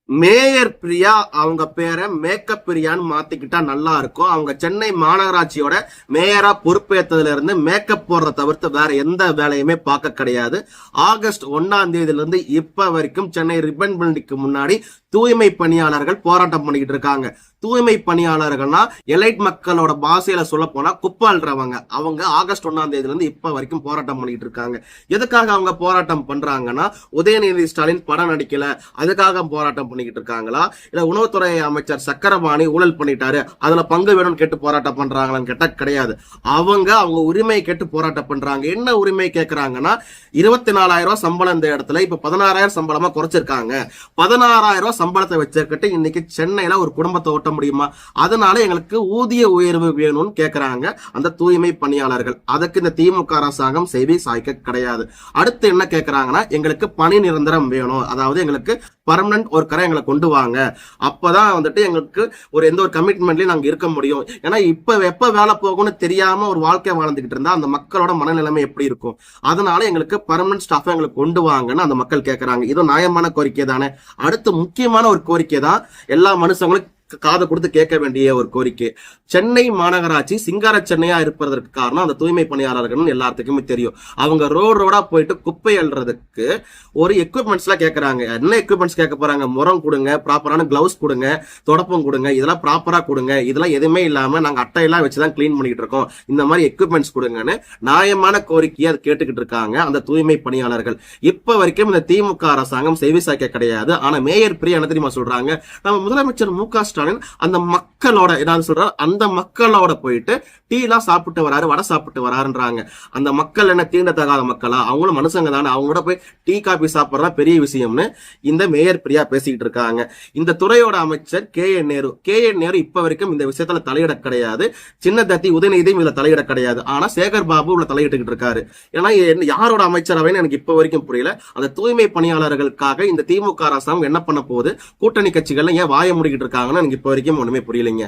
Mayor Priya அவங்க பேரை makeup பிரியான்னு மாத்திக்கிட்டா நல்லா இருக்கும். அவங்க சென்னை மாநகராட்சியோட மேயரா பொறுப்பேற்றதுல இருந்து மேக்கப் போடுறத தவிர்த்து வேற எந்த வேலையுமே பார்க்க கிடையாது. ஆகஸ்ட் 1ஆம் தேதியில இருந்து இப்ப வரைக்கும் சென்னை ரிப்பன் பில்டிங்க்கு முன்னாடி தூய்மை பணியாளர்கள் போராட்டம் பண்ணிக்கிட்டு இருக்காங்க. தூய்மை பணியாளர்கள்னா எலைட் மக்களோட பாஷையில சொல்ல போனா குப்பாள்றவங்க. அவங்க ஆகஸ்ட் 1ஆம் தேதியில இருந்து இப்ப வரைக்கும் போராட்டம் பண்ணிட்டு இருக்காங்க. எதுக்காக அவங்க போராட்டம் பண்றாங்கன்னா, உதயநிதி ஸ்டாலின் படம் நடிக்கல அதுக்காக போராட்டம் பண்ணிக்கிட்டு இருக்காங்களா, இல்ல உணவுத்துறை அமைச்சர் சக்கரபாணி ஊழல் பண்ணிட்டாரு அதுல பங்கு வேணும்னு கேட்டு போராட்டம் பண்றாங்களான்னு கேட்டா கிடையாது. அவங்க உரிமை கேட்டு போராட்டம் பண்றாங்க. என்ன உரிமை கேட்கறாங்கன்னா, 24,000 ரூபாய் சம்பளம் இந்த இடத்துல இப்ப 16,000 சம்பளமா குறைச்சிருக்காங்க. 16,000 சம்பளத்தை வச்சுக்கிட்டு இன்னைக்கு சென்னையில ஒரு குடும்பத்தை ஓட்ட முடியுமா? அதனால எங்களுக்கு ஊதிய உயர்வு வேணும்னு கேட்கறாங்க அந்த தூய்மை பணியாளர்கள். அதுக்கு இந்த திமுக அரசாங்கம் செவி சாய்க்க கிடையாது. அடுத்து என்ன கேட்கறாங்கன்னா, எங்களுக்கு பணி நிரந்தரம் வேணும், அதாவது எங்களுக்கு பர்மனன்ட் ஒர்க்கரை எங்களை கொண்டு வாங்க, அப்பதான் வந்துட்டு எங்களுக்கு எந்த ஒரு கமிட்மெண்ட்லயும் நாங்க இருக்க முடியும். ஏன்னா இப்ப எப்ப வேலை போகும்னு தெரியாம ஒரு வாழ்க்கை வாழ்ந்துகிட்டு இருந்தா அந்த மக்களோட மனநிலைமை எப்படி இருக்கும்? அதனால எங்களுக்கு பர்மனன்ட் ஸ்டாஃப் எங்களுக்கு கொண்டு வாங்கன்னு அந்த மக்கள் கேட்கறாங்க. இது நியாயமான கோரிக்கை தானே. அடுத்து முக்கியமான ஒரு கோரிக்கை தான் எல்லா மனுஷங்களும் காதை கொடுத்து கேட்க வேண்டிய ஒரு கோரிக்கை. சென்னை மாநகராட்சி சிங்கார சென்னையா இருப்பதற்கு காரணம் அந்த தூய்மை பணியாளர்கள் எல்லாத்துக்குமே தெரியும். அவங்க ரோடா போயிட்டு குப்பை அள்ளுறதுக்கு ஒரு எக்யூப்மெண்ட்ஸ் எல்லாம் கேட்கறாங்க. என்ன எக்யூப்மெண்ட்ஸ் கேட்க போறாங்க? முறம் கொடுங்க, ப்ராப்பரான கிளவுஸ் கொடுங்க, தொடப்பம் கொடுங்க, இதெல்லாம் ப்ராப்பரா கொடுங்க. இதெல்லாம் எதுவுமே இல்லாம நாங்க அட்டையெல்லாம் வச்சுதான் கிளீன் பண்ணிட்டு இருக்கோம், இந்த மாதிரி எக்யூப்மெண்ட்ஸ் கொடுங்கன்னு நியாயமான கோரிக்கையை அதை கேட்டுக்கிட்டு இருக்காங்க அந்த தூய்மை பணியாளர்கள். இப்ப வரைக்கும் இந்த திமுக அரசாங்கம் செவி சாய்க்க கிடையாது. ஆனா மேயர் பிரியா என்ன தெரியுமா சொல்றாங்க? நம்ம முதலமைச்சர் மு.க. அந்த மக்களோட என்ன சொல்ற, அந்த மக்களோட போயிட்டு டீ எல்லாம் சாப்பிட்டு வராரு, வடை சாப்பிட்டு வராருன்றாங்க. அந்த மக்கள் என்ன தீண்டத்தகாத மக்களா? அவங்களும் மனுஷங்க தானே, அவங்களோட போய் டீ காபி சாப்பிடுறதா பெரிய விஷயம்னு இந்த மேயர் பிரியா பேசிக்கிட்டு இருக்காங்க. இந்த துறையோட அமைச்சர் கே.என். நேரு இப்ப வரைக்கும் இந்த விஷயத்துல தலையிட கிடையாது. சின்ன தத்தி உதயநிதியும் இதுல தலையிட கிடையாது. ஆனா சேகர் பாபு உள்ள தலையிட்டு இருக்காரு. ஏன்னா யாரோட அமைச்சரவைன்னு எனக்கு இப்ப வரைக்கும் புரியல. அந்த தூய்மை பணியாளர்களுக்காக இந்த திமுக அரசாங்கம் என்ன பண்ண போகுது? கூட்டணி கட்சிகள் ஏன் வாய முடிக்கிட்டு இருக்காங்கன்னு எனக்கு இப்ப வரைக்கும் ஒண்ணுமே புரியலைங்க.